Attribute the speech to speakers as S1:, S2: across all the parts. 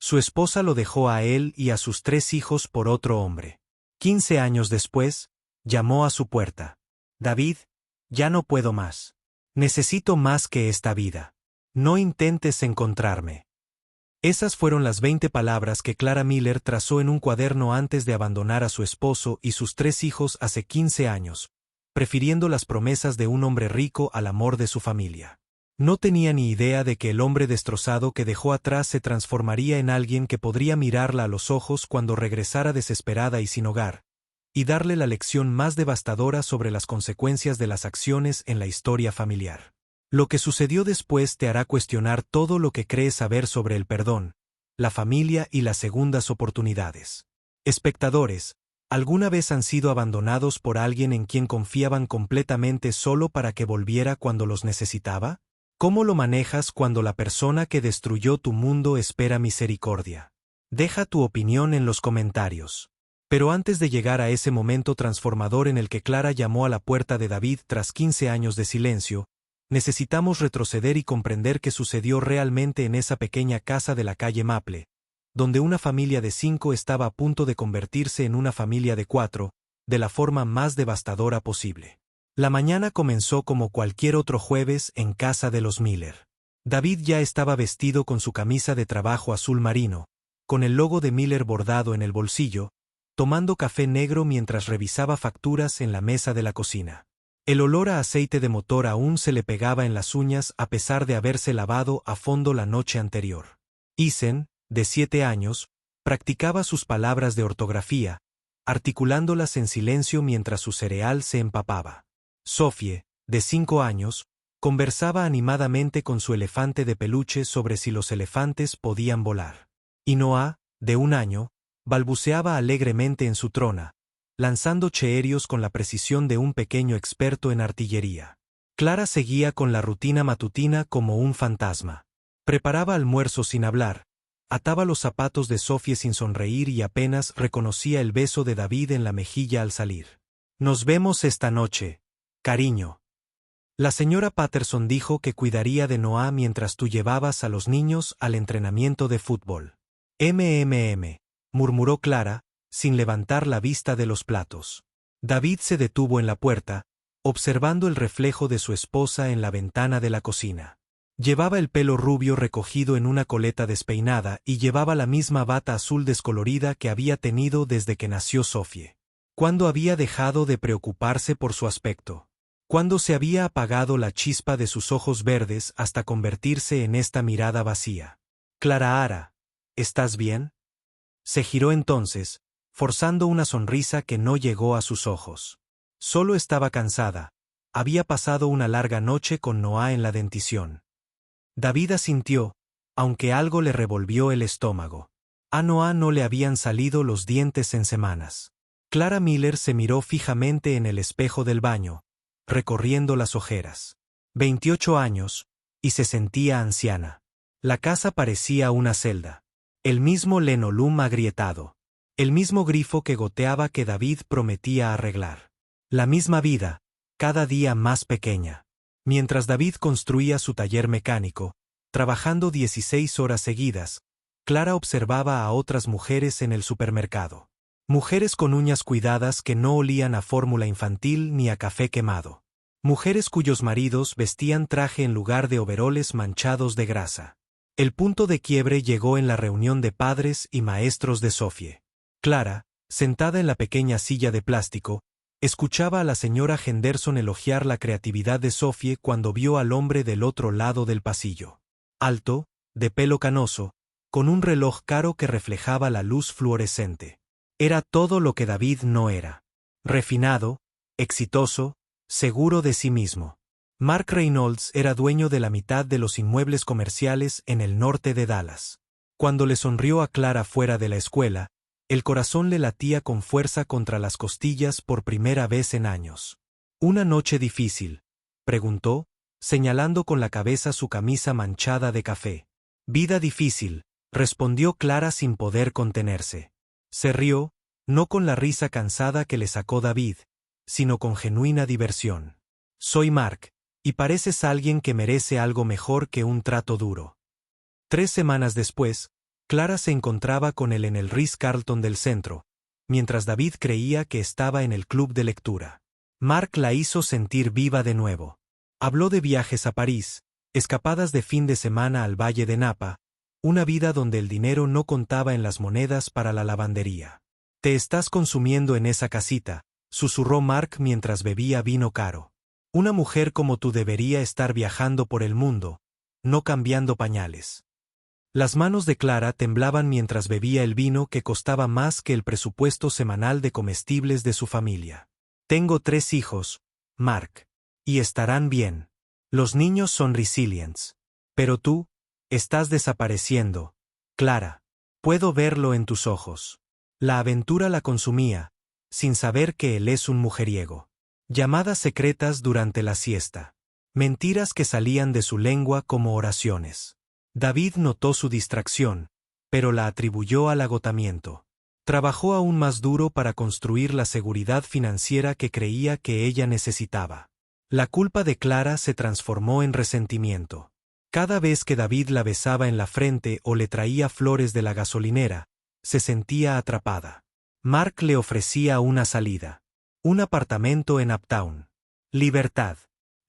S1: Su esposa lo dejó a él y a sus 3 hijos por otro hombre. 15 años después, llamó a su puerta. David, ya no puedo más. Necesito más que esta vida. No intentes encontrarme. Esas fueron las 20 palabras que Clara Miller trazó en un cuaderno antes de abandonar a su esposo y sus 3 hijos hace 15 años, prefiriendo las promesas de un hombre rico al amor de su familia. No tenía ni idea de que el hombre destrozado que dejó atrás se transformaría en alguien que podría mirarla a los ojos cuando regresara desesperada y sin hogar, y darle la lección más devastadora sobre las consecuencias de las acciones en la historia familiar. Lo que sucedió después te hará cuestionar todo lo que crees saber sobre el perdón, la familia y las segundas oportunidades. Espectadores, ¿alguna vez han sido abandonados por alguien en quien confiaban completamente solo para que volviera cuando los necesitaba? ¿Cómo lo manejas cuando la persona que destruyó tu mundo espera misericordia? Deja tu opinión en los comentarios. Pero antes de llegar a ese momento transformador en el que Clara llamó a la puerta de David tras 15 años de silencio, necesitamos retroceder y comprender qué sucedió realmente en esa pequeña casa de la calle Maple, donde una familia de 5 estaba a punto de convertirse en una familia de 4, de la forma más devastadora posible. La mañana comenzó como cualquier otro jueves en casa de los Miller. David ya estaba vestido con su camisa de trabajo azul marino, con el logo de Miller bordado en el bolsillo, tomando café negro mientras revisaba facturas en la mesa de la cocina. El olor a aceite de motor aún se le pegaba en las uñas a pesar de haberse lavado a fondo la noche anterior. Isen, de 7 años, practicaba sus palabras de ortografía, articulándolas en silencio mientras su cereal se empapaba. Sophie, de 5 años, conversaba animadamente con su elefante de peluche sobre si los elefantes podían volar. Y Noah, de 1 año, balbuceaba alegremente en su trona, lanzando cheerios con la precisión de un pequeño experto en artillería. Clara seguía con la rutina matutina como un fantasma. Preparaba almuerzo sin hablar, ataba los zapatos de Sophie sin sonreír y apenas reconocía el beso de David en la mejilla al salir. «Nos vemos esta noche, cariño». La señora Patterson dijo que cuidaría de Noah mientras tú llevabas a los niños al entrenamiento de fútbol. Murmuró Clara, sin levantar la vista de los platos. David se detuvo en la puerta, observando el reflejo de su esposa en la ventana de la cocina. Llevaba el pelo rubio recogido en una coleta despeinada y llevaba la misma bata azul descolorida que había tenido desde que nació Sophie. ¿Cuándo había dejado de preocuparse por su aspecto? ¿Cuándo se había apagado la chispa de sus ojos verdes hasta convertirse en esta mirada vacía? «Clara Ara, ¿estás bien?». Se giró entonces, forzando una sonrisa que no llegó a sus ojos. Solo estaba cansada. Había pasado una larga noche con Noah en la dentición. David asintió, aunque algo le revolvió el estómago. A Noah no le habían salido los dientes en semanas. Clara Miller se miró fijamente en el espejo del baño, recorriendo las ojeras. 28 años, y se sentía anciana. La casa parecía una celda. El mismo lenolum agrietado. El mismo grifo que goteaba que David prometía arreglar. La misma vida, cada día más pequeña. Mientras David construía su taller mecánico, trabajando 16 horas seguidas, Clara observaba a otras mujeres en el supermercado. Mujeres con uñas cuidadas que no olían a fórmula infantil ni a café quemado. Mujeres cuyos maridos vestían traje en lugar de overoles manchados de grasa. El punto de quiebre llegó en la reunión de padres y maestros de Sophie. Clara, sentada en la pequeña silla de plástico, escuchaba a la señora Henderson elogiar la creatividad de Sophie cuando vio al hombre del otro lado del pasillo. Alto, de pelo canoso, con un reloj caro que reflejaba la luz fluorescente. Era todo lo que David no era. Refinado, exitoso, seguro de sí mismo. Mark Reynolds era dueño de la mitad de los inmuebles comerciales en el norte de Dallas. Cuando le sonrió a Clara fuera de la escuela, el corazón le latía con fuerza contra las costillas por primera vez en años. «¿Una noche difícil?», preguntó, señalando con la cabeza su camisa manchada de café. «Vida difícil», respondió Clara sin poder contenerse. Se rió, no con la risa cansada que le sacó David, sino con genuina diversión. «Soy Mark, y pareces alguien que merece algo mejor que un trato duro». 3 semanas después, Clara se encontraba con él en el Ritz-Carlton del centro, mientras David creía que estaba en el club de lectura. Mark la hizo sentir viva de nuevo. Habló de viajes a París, escapadas de fin de semana al Valle de Napa, una vida donde el dinero no contaba en las monedas para la lavandería. «Te estás consumiendo en esa casita», susurró Mark mientras bebía vino caro. «Una mujer como tú debería estar viajando por el mundo, no cambiando pañales». Las manos de Clara temblaban mientras bebía el vino que costaba más que el presupuesto semanal de comestibles de su familia. «Tengo 3 hijos, Mark. Y estarán bien. Los niños son resilients. Pero tú, estás desapareciendo, Clara. Puedo verlo en tus ojos». La aventura la consumía, sin saber que él es un mujeriego. Llamadas secretas durante la siesta. Mentiras que salían de su lengua como oraciones. David notó su distracción, pero la atribuyó al agotamiento. Trabajó aún más duro para construir la seguridad financiera que creía que ella necesitaba. La culpa de Clara se transformó en resentimiento. Cada vez que David la besaba en la frente o le traía flores de la gasolinera, se sentía atrapada. Mark le ofrecía una salida. Un apartamento en Uptown. Libertad.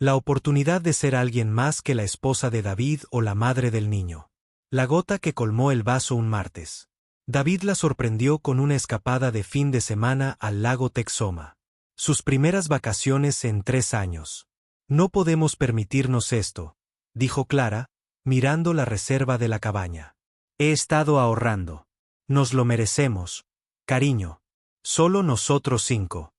S1: La oportunidad de ser alguien más que la esposa de David o la madre del niño. La gota que colmó el vaso un martes. David la sorprendió con una escapada de fin de semana al lago Texoma. Sus primeras vacaciones en 3 años. «No podemos permitirnos esto», dijo Clara, mirando la reserva de la cabaña. «He estado ahorrando. Nos lo merecemos, cariño. Solo nosotros 5».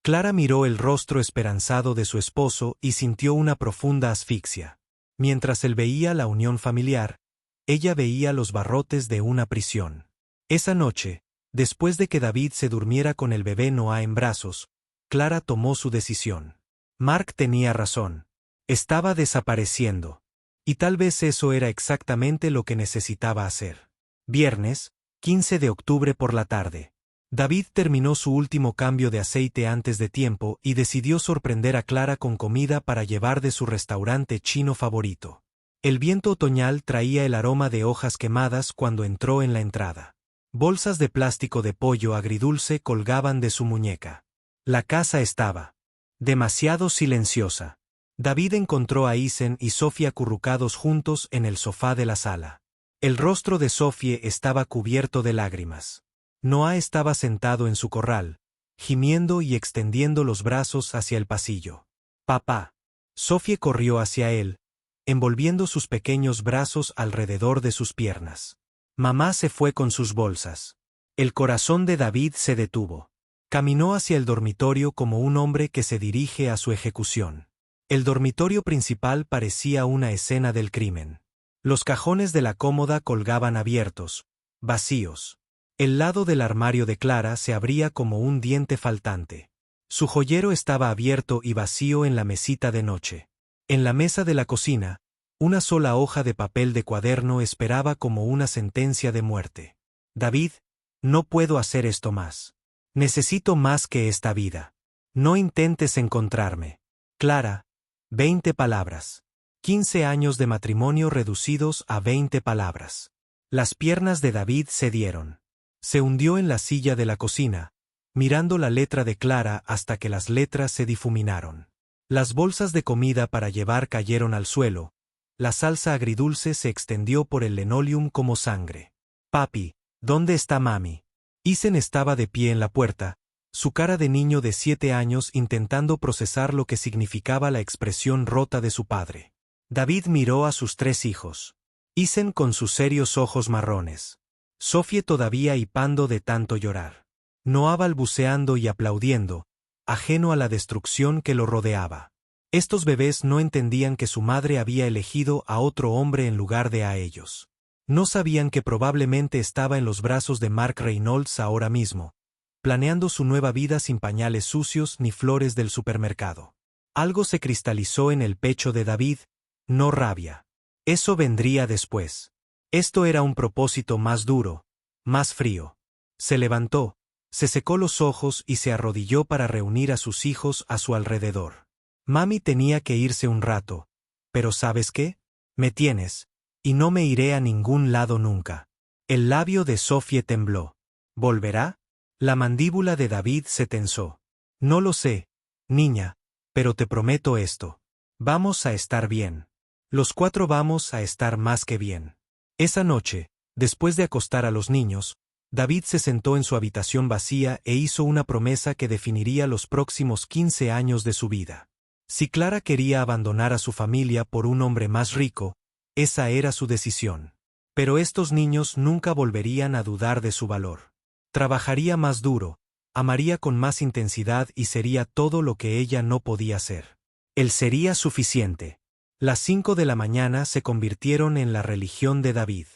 S1: Clara miró el rostro esperanzado de su esposo y sintió una profunda asfixia. Mientras él veía la unión familiar, ella veía los barrotes de una prisión. Esa noche, después de que David se durmiera con el bebé Noah en brazos, Clara tomó su decisión. Mark tenía razón. Estaba desapareciendo. Y tal vez eso era exactamente lo que necesitaba hacer. Viernes, 15 de octubre por la tarde. David terminó su último cambio de aceite antes de tiempo y decidió sorprender a Clara con comida para llevar de su restaurante chino favorito. El viento otoñal traía el aroma de hojas quemadas cuando entró en la entrada. Bolsas de plástico de pollo agridulce colgaban de su muñeca. La casa estaba demasiado silenciosa. David encontró a Isen y Sophie acurrucados juntos en el sofá de la sala. El rostro de Sophie estaba cubierto de lágrimas. Noah estaba sentado en su corral, gimiendo y extendiendo los brazos hacia el pasillo. «Papá». Sophie corrió hacia él, envolviendo sus pequeños brazos alrededor de sus piernas. Mamá se fue con sus bolsas. El corazón de David se detuvo. Caminó hacia el dormitorio como un hombre que se dirige a su ejecución. El dormitorio principal parecía una escena del crimen. Los cajones de la cómoda colgaban abiertos, vacíos. El lado del armario de Clara se abría como un diente faltante. Su joyero estaba abierto y vacío en la mesita de noche. En la mesa de la cocina, una sola hoja de papel de cuaderno esperaba como una sentencia de muerte. «David, no puedo hacer esto más. Necesito más que esta vida. No intentes encontrarme. Clara». 20 palabras. 15 años de matrimonio reducidos a 20 palabras. Las piernas de David cedieron. Se hundió en la silla de la cocina, mirando la letra de Clara hasta que las letras se difuminaron. Las bolsas de comida para llevar cayeron al suelo. La salsa agridulce se extendió por el linoleum como sangre. «Papi, ¿dónde está mami?» Isen estaba de pie en la puerta, su cara de niño de 7 años intentando procesar lo que significaba la expresión rota de su padre. David miró a sus 3 hijos. Isen con sus serios ojos marrones. Sophie todavía hipando de tanto llorar. Noah balbuceando y aplaudiendo, ajeno a la destrucción que lo rodeaba. Estos bebés no entendían que su madre había elegido a otro hombre en lugar de a ellos. No sabían que probablemente estaba en los brazos de Mark Reynolds ahora mismo, planeando su nueva vida sin pañales sucios ni flores del supermercado. Algo se cristalizó en el pecho de David, no rabia. Eso vendría después. Esto era un propósito más duro, más frío. Se levantó, se secó los ojos y se arrodilló para reunir a sus hijos a su alrededor. Mami tenía que irse un rato, pero ¿sabes qué? Me tienes, y no me iré a ningún lado nunca. El labio de Sophie tembló. ¿Volverá? La mandíbula de David se tensó. No lo sé, niña, pero te prometo esto. Vamos a estar bien. Los cuatro vamos a estar más que bien. Esa noche, después de acostar a los niños, David se sentó en su habitación vacía e hizo una promesa que definiría los próximos 15 años de su vida. Si Clara quería abandonar a su familia por un hombre más rico, esa era su decisión. Pero estos niños nunca volverían a dudar de su valor. Trabajaría más duro, amaría con más intensidad y sería todo lo que ella no podía ser. Él sería suficiente. Las 5 de la mañana se convirtieron en la religión de David.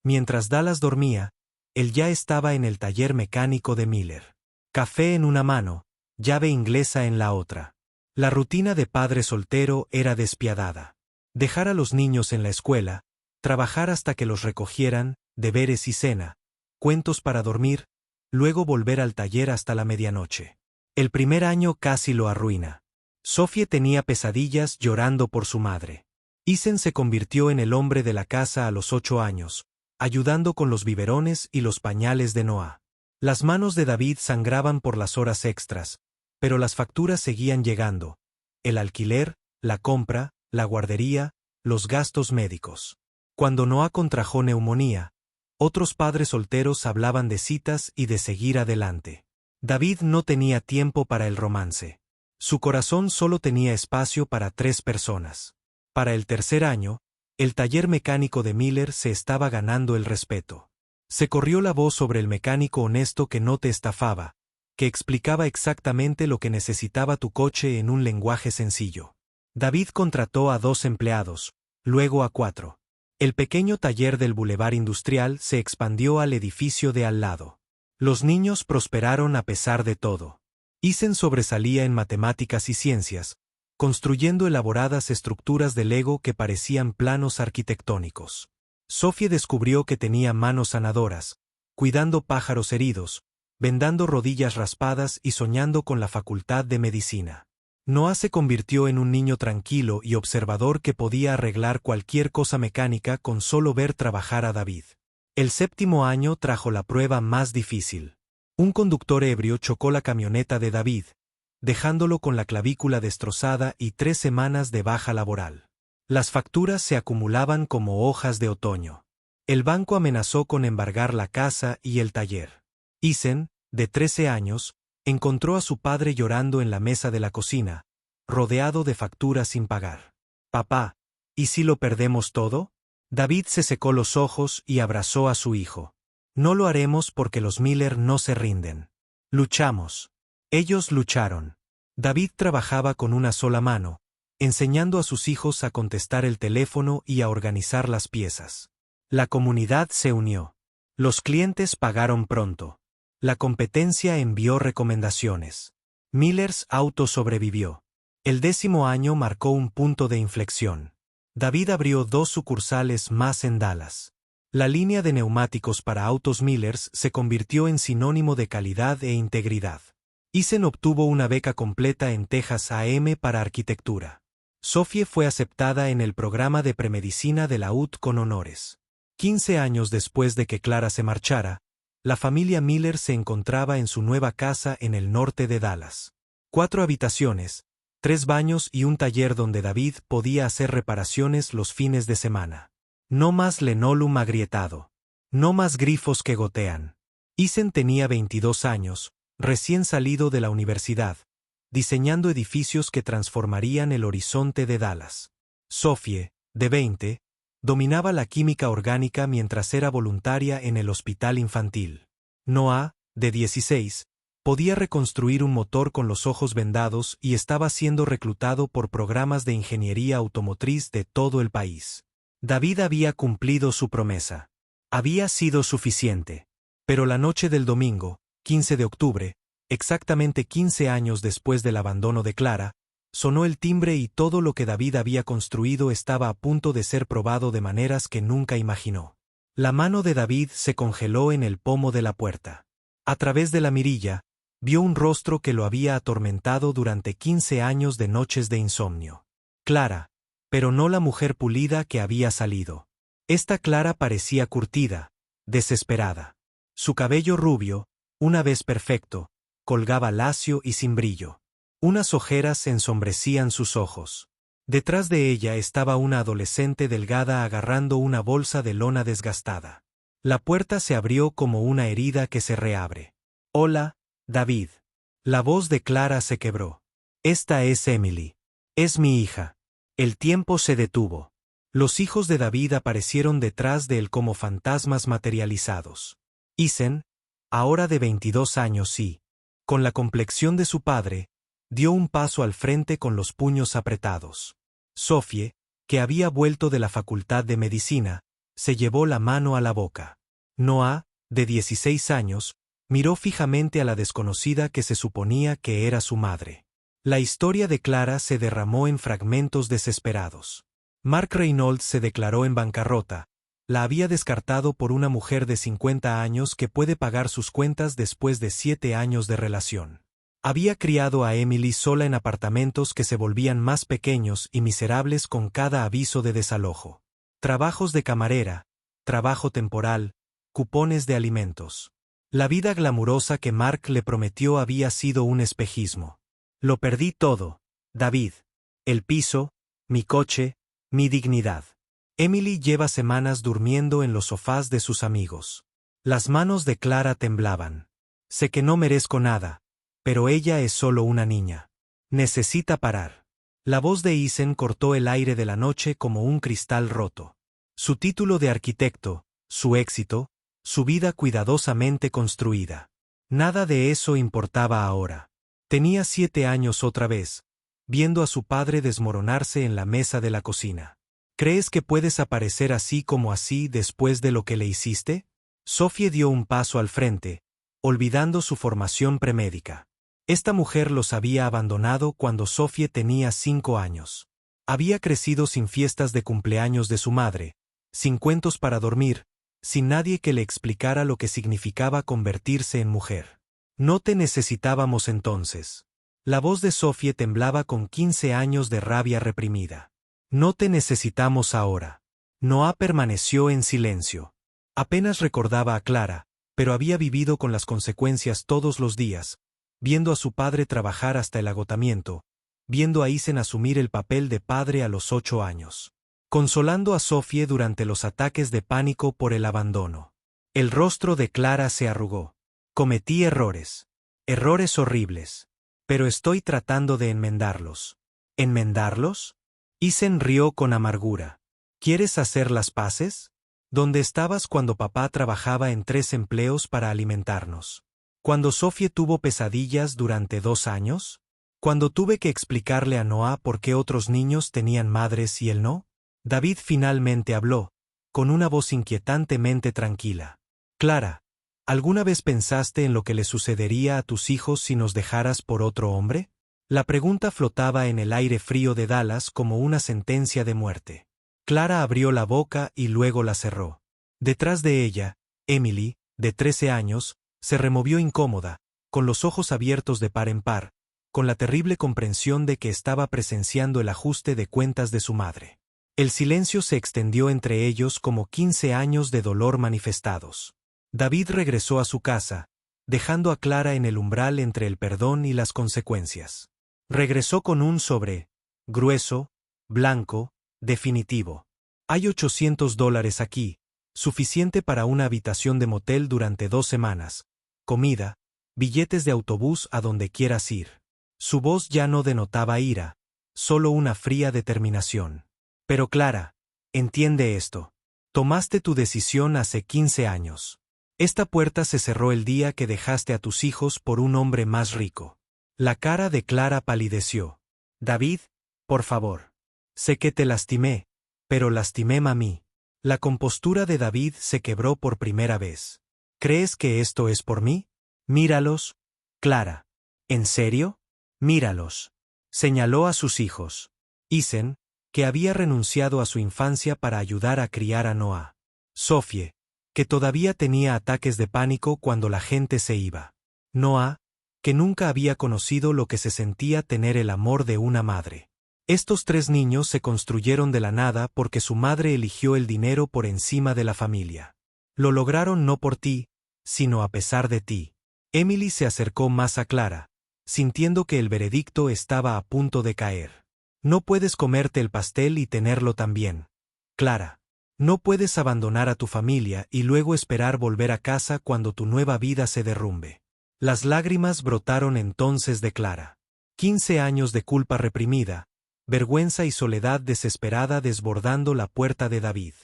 S1: Mientras Dallas dormía, él ya estaba en el taller mecánico de Miller. Café en una mano, llave inglesa en la otra. La rutina de padre soltero era despiadada. Dejar a los niños en la escuela, trabajar hasta que los recogieran, deberes y cena, cuentos para dormir, luego volver al taller hasta la medianoche. El primer año casi lo arruina. Sophie tenía pesadillas llorando por su madre. Isen se convirtió en el hombre de la casa a los 8 años, ayudando con los biberones y los pañales de Noah. Las manos de David sangraban por las horas extras, pero las facturas seguían llegando. El alquiler, la compra, la guardería, los gastos médicos. Cuando Noah contrajo neumonía, otros padres solteros hablaban de citas y de seguir adelante. David no tenía tiempo para el romance. Su corazón solo tenía espacio para 3 personas. Para el tercer año, el taller mecánico de Miller se estaba ganando el respeto. Se corrió la voz sobre el mecánico honesto que no te estafaba, que explicaba exactamente lo que necesitaba tu coche en un lenguaje sencillo. David contrató a 2 empleados, luego a 4. El pequeño taller del Boulevard Industrial se expandió al edificio de al lado. Los niños prosperaron a pesar de todo. Isen sobresalía en matemáticas y ciencias, construyendo elaboradas estructuras de Lego que parecían planos arquitectónicos. Sophie descubrió que tenía manos sanadoras, cuidando pájaros heridos, vendando rodillas raspadas y soñando con la facultad de medicina. Noah se convirtió en un niño tranquilo y observador que podía arreglar cualquier cosa mecánica con solo ver trabajar a David. El séptimo año trajo la prueba más difícil. Un conductor ebrio chocó la camioneta de David, dejándolo con la clavícula destrozada y 3 semanas de baja laboral. Las facturas se acumulaban como hojas de otoño. El banco amenazó con embargar la casa y el taller. Isen, de 13 años, encontró a su padre llorando en la mesa de la cocina, rodeado de facturas sin pagar. «Papá, ¿y si lo perdemos todo?» David se secó los ojos y abrazó a su hijo. «No lo haremos porque los Miller no se rinden. Luchamos». Ellos lucharon. David trabajaba con una sola mano, enseñando a sus hijos a contestar el teléfono y a organizar las piezas. La comunidad se unió. Los clientes pagaron pronto. La competencia envió recomendaciones. Miller's Auto sobrevivió. El 10º año marcó un punto de inflexión. David abrió 2 sucursales más en Dallas. La línea de neumáticos para autos Millers se convirtió en sinónimo de calidad e integridad. Isen obtuvo una beca completa en Texas A&M para arquitectura. Sophie fue aceptada en el programa de premedicina de la UT con honores. 15 años después de que Clara se marchara, la familia Miller se encontraba en su nueva casa en el norte de Dallas. 4 habitaciones, 3 baños y un taller donde David podía hacer reparaciones los fines de semana. No más linóleo agrietado. No más grifos que gotean. Isen tenía 22 años, recién salido de la universidad, diseñando edificios que transformarían el horizonte de Dallas. Sophie, de 20, dominaba la química orgánica mientras era voluntaria en el hospital infantil. Noah, de 16, podía reconstruir un motor con los ojos vendados y estaba siendo reclutado por programas de ingeniería automotriz de todo el país. David había cumplido su promesa. Había sido suficiente. Pero la noche del domingo, 15 de octubre, exactamente 15 años después del abandono de Clara, sonó el timbre y todo lo que David había construido estaba a punto de ser probado de maneras que nunca imaginó. La mano de David se congeló en el pomo de la puerta. A través de la mirilla, vio un rostro que lo había atormentado durante 15 años de noches de insomnio. Clara, pero no la mujer pulida que había salido. Esta Clara parecía curtida, desesperada. Su cabello rubio, una vez perfecto, colgaba lacio y sin brillo. Unas ojeras ensombrecían sus ojos. Detrás de ella estaba una adolescente delgada agarrando una bolsa de lona desgastada. La puerta se abrió como una herida que se reabre. «Hola, David». La voz de Clara se quebró. «Esta es Emily. Es mi hija». El tiempo se detuvo. Los hijos de David aparecieron detrás de él como fantasmas materializados. Ethan, ahora de 22 años y, con la complexión de su padre, dio un paso al frente con los puños apretados. Sophie, que había vuelto de la facultad de medicina, se llevó la mano a la boca. Noah, de 16 años, miró fijamente a la desconocida que se suponía que era su madre. La historia de Clara se derramó en fragmentos desesperados. Mark Reynolds se declaró en bancarrota. La había descartado por una mujer de 50 años que puede pagar sus cuentas después de 7 años de relación. Había criado a Emily sola en apartamentos que se volvían más pequeños y miserables con cada aviso de desalojo. Trabajos de camarera, trabajo temporal, cupones de alimentos. La vida glamurosa que Mark le prometió había sido un espejismo. Lo perdí todo, David. El piso, mi coche, mi dignidad. Emily lleva semanas durmiendo en los sofás de sus amigos. Las manos de Clara temblaban. Sé que no merezco nada, pero ella es solo una niña. Necesita parar. La voz de Ethan cortó el aire de la noche como un cristal roto. Su título de arquitecto, su éxito, su vida cuidadosamente construida. Nada de eso importaba ahora. Tenía 7 años otra vez, viendo a su padre desmoronarse en la mesa de la cocina. ¿Crees que puedes aparecer así como así después de lo que le hiciste? Sophie dio un paso al frente, olvidando su formación premédica. Esta mujer los había abandonado cuando Sophie tenía 5 años. Había crecido sin fiestas de cumpleaños de su madre, sin cuentos para dormir, sin nadie que le explicara lo que significaba convertirse en mujer. No te necesitábamos entonces. La voz de Sophie temblaba con 15 años de rabia reprimida. No te necesitamos ahora. Noah permaneció en silencio. Apenas recordaba a Clara, pero había vivido con las consecuencias todos los días, viendo a su padre trabajar hasta el agotamiento, viendo a Ethan asumir el papel de padre a los 8 años, consolando a Sophie durante los ataques de pánico por el abandono. El rostro de Clara se arrugó. Cometí errores. Errores horribles. Pero estoy tratando de enmendarlos. ¿Enmendarlos? Ethan rió con amargura. ¿Quieres hacer las paces? ¿Dónde estabas cuando papá trabajaba en 3 empleos para alimentarnos? ¿Cuando Sophie tuvo pesadillas durante 2 años? ¿Cuando tuve que explicarle a Noah por qué otros niños tenían madres y él no? David finalmente habló, con una voz inquietantemente tranquila. Clara, ¿alguna vez pensaste en lo que le sucedería a tus hijos si nos dejaras por otro hombre? La pregunta flotaba en el aire frío de Dallas como una sentencia de muerte. Clara abrió la boca y luego la cerró. Detrás de ella, Emily, de 13 años, se removió incómoda, con los ojos abiertos de par en par, con la terrible comprensión de que estaba presenciando el ajuste de cuentas de su madre. El silencio se extendió entre ellos como 15 años de dolor manifestados. David regresó a su casa, dejando a Clara en el umbral entre el perdón y las consecuencias. Regresó con un sobre, grueso, blanco, definitivo. Hay $800 aquí, suficiente para una habitación de motel durante 2 semanas, comida, billetes de autobús a donde quieras ir. Su voz ya no denotaba ira, solo una fría determinación. Pero Clara, entiende esto. Tomaste tu decisión hace 15 años. Esta puerta se cerró el día que dejaste a tus hijos por un hombre más rico. La cara de Clara palideció. David, por favor. Sé que te lastimé, pero lastimé a mí. La compostura de David se quebró por primera vez. ¿Crees que esto es por mí? Míralos, Clara. ¿En serio? Míralos. Señaló a sus hijos. Ethan, que había renunciado a su infancia para ayudar a criar a Noah. Sophie, que todavía tenía ataques de pánico cuando la gente se iba. Noah, que nunca había conocido lo que se sentía tener el amor de una madre. Estos 3 niños se construyeron de la nada porque su madre eligió el dinero por encima de la familia. Lo lograron no por ti, sino a pesar de ti. Emily se acercó más a Clara, sintiendo que el veredicto estaba a punto de caer. No puedes comerte el pastel y tenerlo también, Clara. No puedes abandonar a tu familia y luego esperar volver a casa cuando tu nueva vida se derrumbe. Las lágrimas brotaron entonces de Clara. 15 años de culpa reprimida, vergüenza y soledad desesperada desbordando la puerta de David.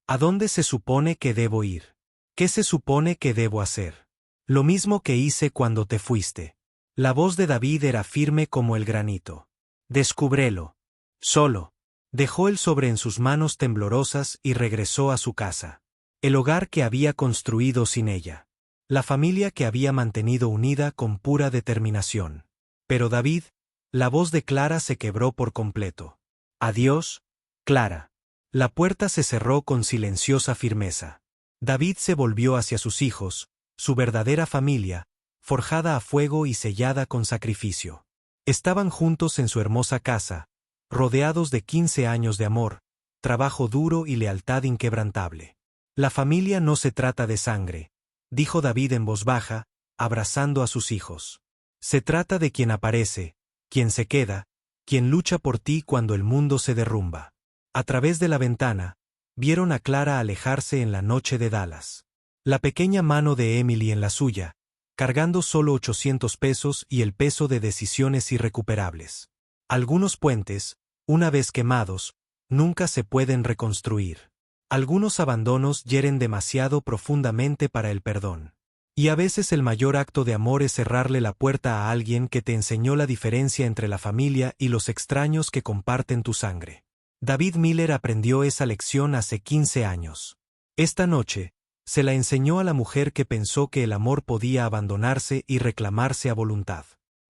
S1: ¿A dónde se supone que debo ir? ¿Qué se supone que debo hacer? Lo mismo que hice cuando te fuiste. La voz de David era firme como el granito. Descúbrelo. Solo. Dejó el sobre en sus manos temblorosas y regresó a su casa. El hogar que había construido sin ella. La familia que había mantenido unida con pura determinación. Pero David, la voz de Clara se quebró por completo. Adiós, Clara. La puerta se cerró con silenciosa firmeza. David se volvió hacia sus hijos, su verdadera familia, forjada a fuego y sellada con sacrificio. Estaban juntos en su hermosa casa, rodeados de 15 años de amor, trabajo duro y lealtad inquebrantable. La familia no se trata de sangre, dijo David en voz baja, abrazando a sus hijos. Se trata de quien aparece, quien se queda, quien lucha por ti cuando el mundo se derrumba. A través de la ventana, vieron a Clara alejarse en la noche de Dallas. La pequeña mano de Emily en la suya, cargando solo 800 pesos y el peso de decisiones irrecuperables. Algunos puentes, una vez quemados, nunca se pueden reconstruir. Algunos abandonos hieren demasiado profundamente para el perdón. Y a veces el mayor acto de amor es cerrarle la puerta a alguien que te enseñó la diferencia entre la familia y los extraños que comparten tu sangre. David Miller aprendió esa lección hace 15 años. Esta noche, se la enseñó a la mujer que pensó que el amor podía abandonarse y reclamarse a voluntad.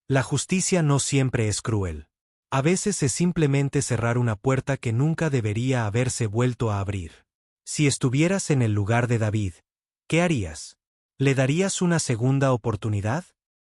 S1: La justicia no siempre es cruel. A veces es simplemente cerrar una puerta que nunca debería haberse vuelto a abrir. Si estuvieras en el lugar de David, ¿qué harías? ¿Le darías una segunda oportunidad?